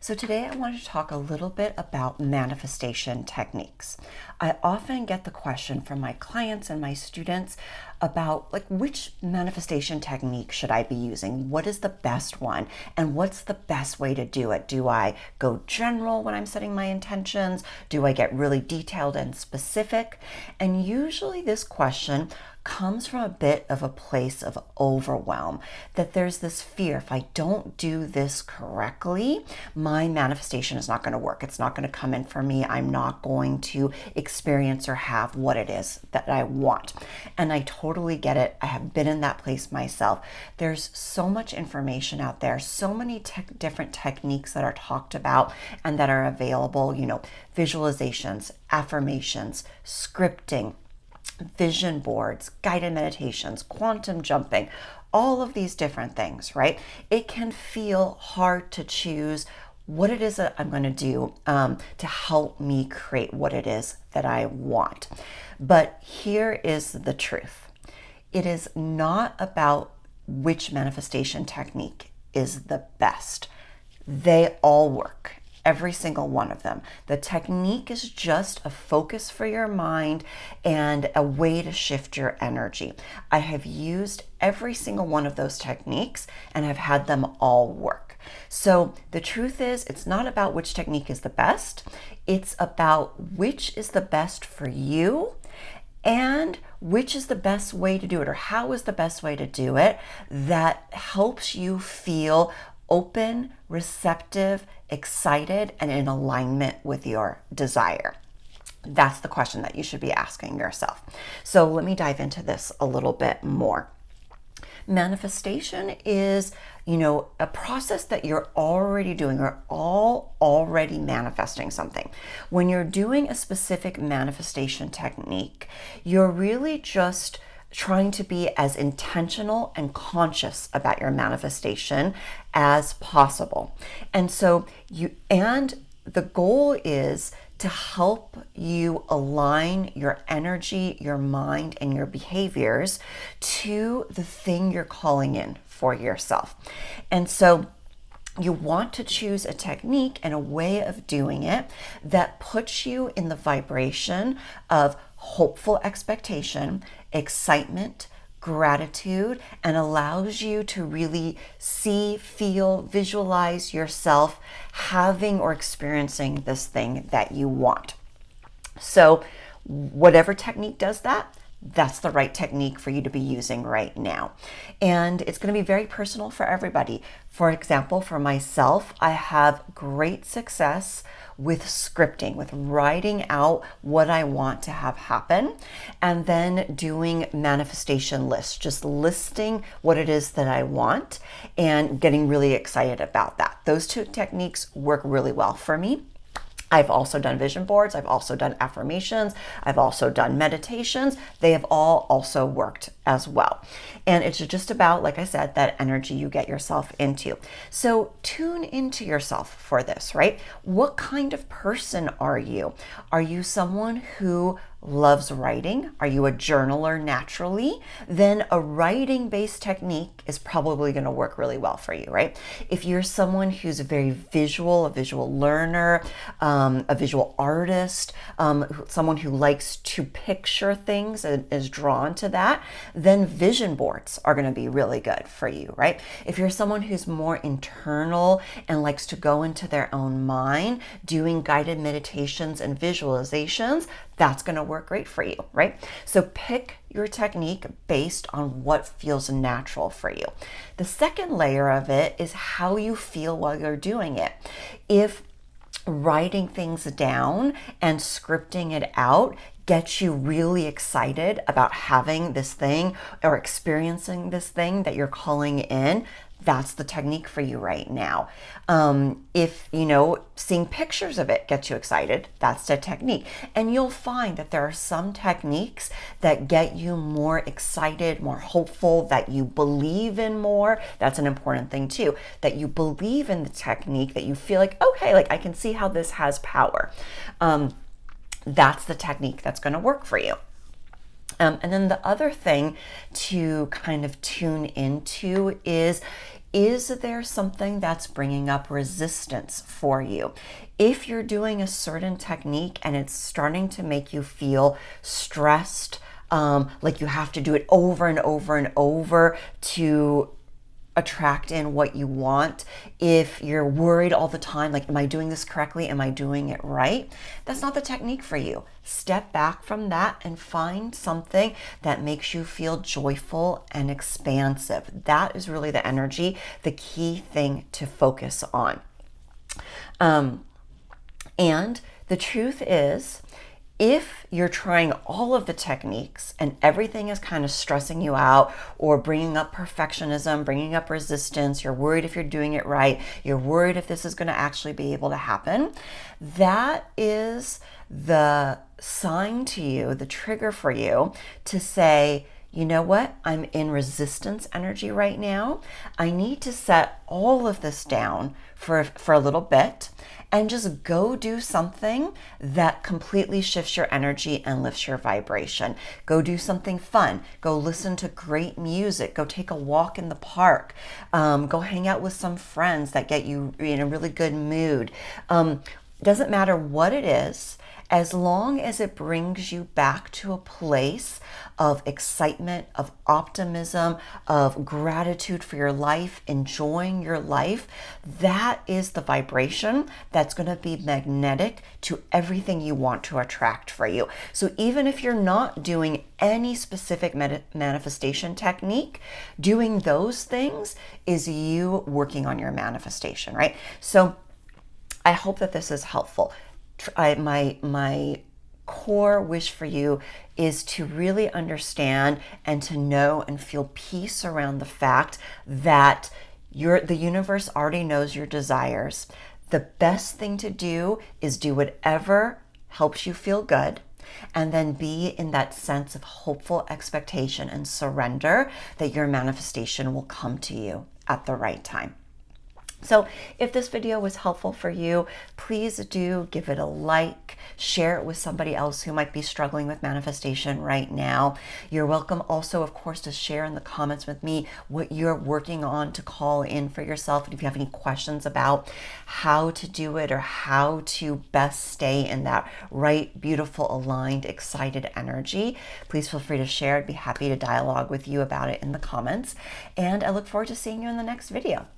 So today I wanted to talk a little bit about manifestation techniques. I often get the question from my clients and my students about which manifestation technique should I be using? What is the best one? And what's the best way to do it? Do I go general when I'm setting my intentions? Do I get really detailed and specific? And usually this question comes from a bit of a place of overwhelm, that there's this fear, if I don't do this correctly, my manifestation is not going to work. It's not going to come in for me. I'm not going to experience or have what it is that I want. And I totally get it. I have been in that place myself. There's so much information out there, so many different techniques that are talked about and that are available, visualizations, affirmations, scripting, vision boards, guided meditations, quantum jumping, all of these different things, right? It can feel hard to choose what it is that I'm going to do to help me create what it is that I want. But here is the truth. It is not about which manifestation technique is the best. They all work. Every single one of them. The technique is just a focus for your mind and a way to shift your energy. I have used every single one of those techniques and have had them all work. So the truth is, it's not about which technique is the best. It's about which is the best for you and which is the best way to do it, or how is the best way to do it that helps you feel open, receptive, excited, and in alignment with your desire. That's the question that you should be asking yourself. So let me dive into this a little bit more. Manifestation is, a process that you're already doing. You're all already manifesting something. When you're doing a specific manifestation technique, you're really just trying to be as intentional and conscious about your manifestation as possible. And so the goal is to help you align your energy, your mind, and your behaviors to the thing you're calling in for yourself. And so you want to choose a technique and a way of doing it that puts you in the vibration of hopeful expectation, excitement, gratitude, and allows you to really see, feel, visualize yourself having or experiencing this thing that you want. So whatever technique does that, that's the right technique for you to be using right now. And it's going to be very personal for everybody. For example, for myself, I have great success with scripting, with writing out what I want to have happen, and then doing manifestation lists, just listing what it is that I want and getting really excited about that. Those two techniques work really well for me. I've also done vision boards. I've also done affirmations. I've also done meditations. They have all also worked as well. And it's just about, like I said, that energy you get yourself into. So tune into yourself for this, right? What kind of person are you? Are you someone who loves writing? Are you a journaler naturally? Then a writing-based technique is probably going to work really well for you, right? If you're someone who's very visual, a visual learner, a visual artist, someone who likes to picture things and is drawn to that, then vision boards are going to be really good for you, right? If you're someone who's more internal and likes to go into their own mind, doing guided meditations and visualizations, that's going to work great for you, right? So pick your technique based on what feels natural for you. The second layer of it is how you feel while you're doing it. If writing things down and scripting it out gets you really excited about having this thing or experiencing this thing that you're calling in, that's the technique for you right now. If, seeing pictures of it gets you excited, that's the technique. And you'll find that there are some techniques that get you more excited, more hopeful, that you believe in more. That's an important thing too, that you believe in the technique, that you feel like, okay, I can see how this has power. That's the technique that's going to work for you. And then the other thing to kind of tune into is Is there something that's bringing up resistance for you? If you're doing a certain technique and it's starting to make you feel stressed, like you have to do it over and over and over to attract in what you want, if you're worried all the time, like, am I doing this correctly? Am I doing it right? That's not the technique for you. Step back from that and find something that makes you feel joyful and expansive. That is really the energy, the key thing to focus on. And the truth is, if you're trying all of the techniques and everything is kind of stressing you out or bringing up perfectionism, bringing up resistance, you're worried if you're doing it right, you're worried if this is going to actually be able to happen, that is the sign to you, the trigger for you to say, you know what? I'm in resistance energy right now. I need to set all of this down for a little bit and just go do something that completely shifts your energy and lifts your vibration. Go do something fun. Go listen to great music. Go take a walk in the park. Go hang out with some friends that get you in a really good mood. Doesn't matter what it is, as long as it brings you back to a place of excitement, of optimism, of gratitude for your life, enjoying your life, that is the vibration that's going to be magnetic to everything you want to attract for you. So even if you're not doing any specific manifestation technique, doing those things is you working on your manifestation, right? So I hope that this is helpful. My core wish for you is to really understand and to know and feel peace around the fact that the universe already knows your desires. The best thing to do is do whatever helps you feel good, and then be in that sense of hopeful expectation and surrender that your manifestation will come to you at the right time. So if this video was helpful for you, please do give it a like, share it with somebody else who might be struggling with manifestation right now. You're welcome also, of course, to share in the comments with me what you're working on to call in for yourself. And if you have any questions about how to do it or how to best stay in that right, beautiful, aligned, excited energy, please feel free to share. I'd be happy to dialogue with you about it in the comments. And I look forward to seeing you in the next video.